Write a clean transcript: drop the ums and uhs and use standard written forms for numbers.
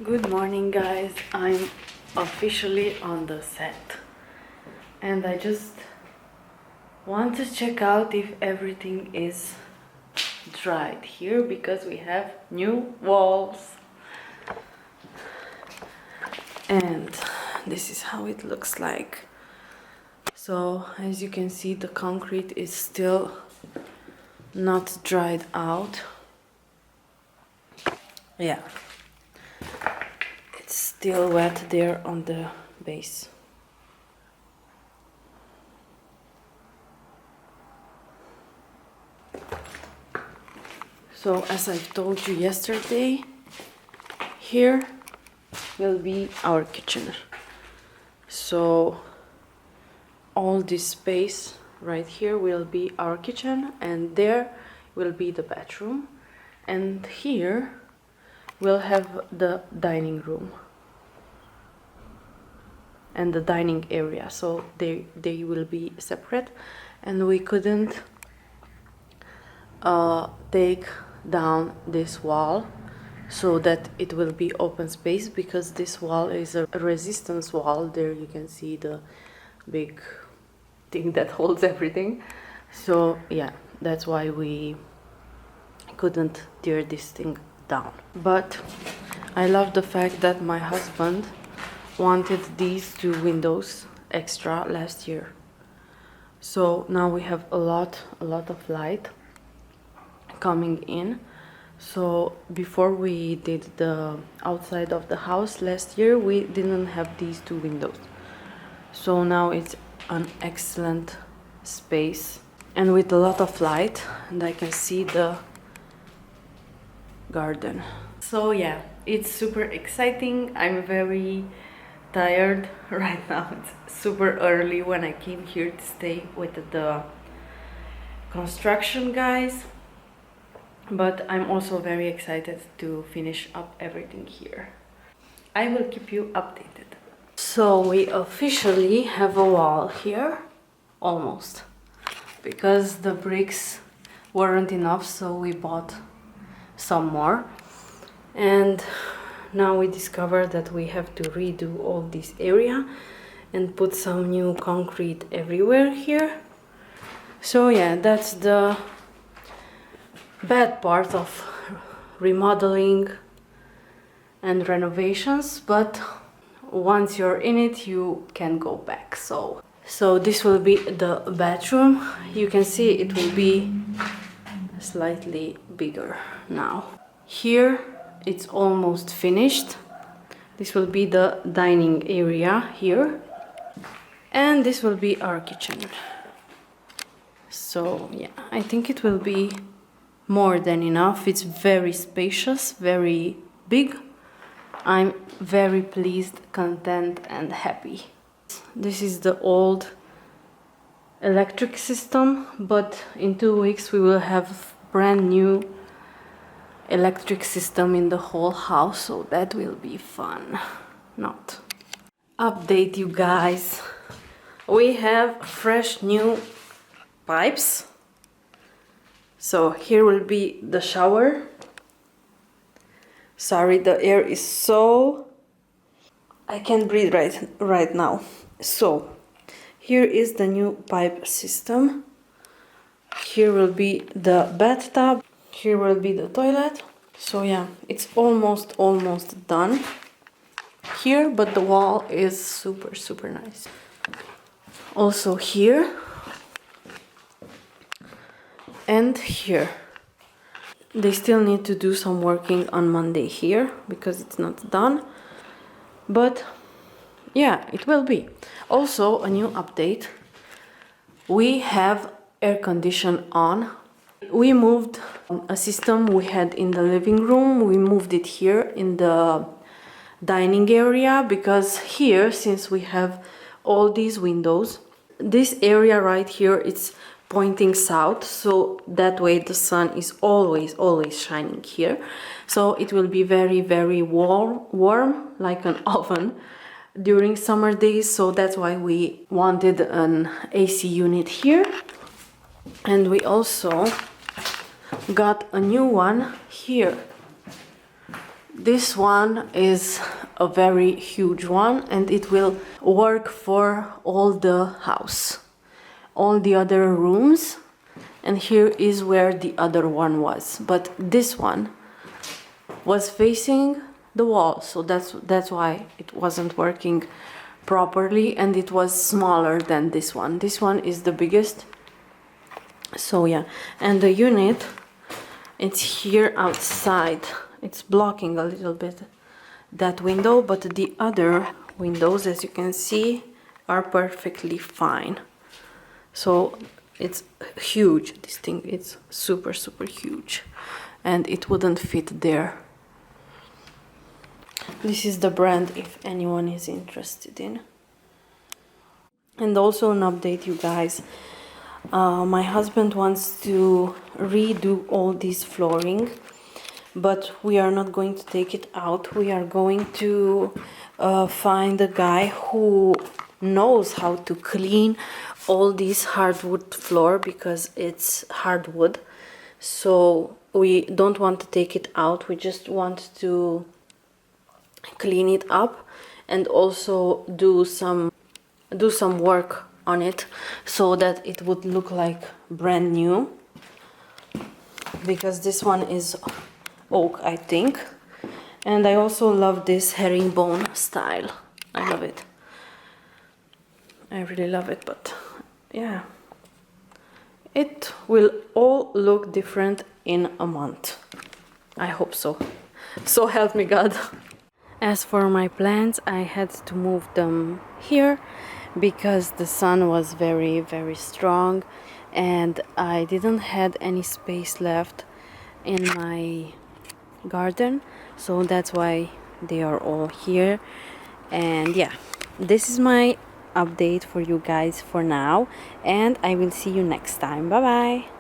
Good morning, guys. I'm officially on the set and I just want to check out if everything is dried here because we have new walls. And this is how it looks like. So as you can see, the concrete is still not dried out. Yeah, it's still wet there on the base. So as I've told you yesterday, here will be our kitchen. So all this space right here will be our kitchen, and there will be the bathroom, and here we'll have the dining room and the dining area. So they will be separate, and we couldn't take down this wall so that it will be open space, because this wall is a resistance wall. There you can see the big thing that holds everything. So yeah, that's why we couldn't tear this thing down. But I love the fact that my husband wanted these two windows extra last year. So now we have a lot of light coming in. So before we did the outside of the house last year, we didn't have these two windows. So now it's an excellent space and with a lot of light, and I can see the garden. So yeah, it's super exciting. I'm very tired right now. It's super early when I came here to stay with the construction guys. But I'm also very excited to finish up everything here. I will keep you updated. So we officially have a wall here, almost, because the bricks weren't enough, so we bought some more. And now we discovered that we have to redo all this area and put some new concrete everywhere here. So yeah, that's the bad part of remodeling and renovations, but once you're in it, you can go back. So this will be the bathroom. You can see it will be slightly bigger now. Here it's almost finished. This will be the dining area here, and this will be our kitchen. So yeah, I think it will be more than enough. It's very spacious, very big. I'm very pleased, content and happy. This is the old electric system, but in 2 weeks we will have brand new electric system in the whole house, so that will be fun. Not update you guys. We have fresh new pipes. So here will be the shower. Sorry, the air is so... I can't breathe right now. So here is the new pipe system. Here will be the bathtub. Here will be the toilet. So yeah, it's almost done here, but the wall is super nice. Also here and here. They still need to do some working on Monday here because it's not done, but yeah, it will be. Also a new update, we have air condition on. We moved a system we had in the living room, we moved it here in the dining area, because here, since we have all these windows, this area right here, it's pointing south, so that way the sun is always shining here. So it will be very warm like an oven during summer days. So that's why we wanted an AC unit here. And we also got a new one here. This one is a very huge one, and it will work for all the house, all the other rooms. And here is where the other one was, but this one was facing the wall, so that's why it wasn't working properly, and it was smaller than this one. This one is the biggest. So yeah, and the unit, it's here outside. It's blocking a little bit that window, but the other windows, as you can see, are perfectly fine. So it's huge. This thing is super huge, and it wouldn't fit there. This is the brand if anyone is interested in. And also an update, you guys. My husband wants to redo all this flooring, but we are not going to take it out. We are going to find a guy who knows how to clean all this hardwood floor, because it's hardwood. So we don't want to take it out. We just want to clean it up and also do some work on it so that it would look like brand new, because this one is oak, I think. And I also love this herringbone style. I love it. I really love it, but yeah, it will all look different in a month. I hope so. So help me God. As for my plants, I had to move them here because the sun was very strong, and I didn't had any space left in my garden, so that's why they are all here. And yeah, this is my update for you guys for now, and I will see you next time. Bye bye.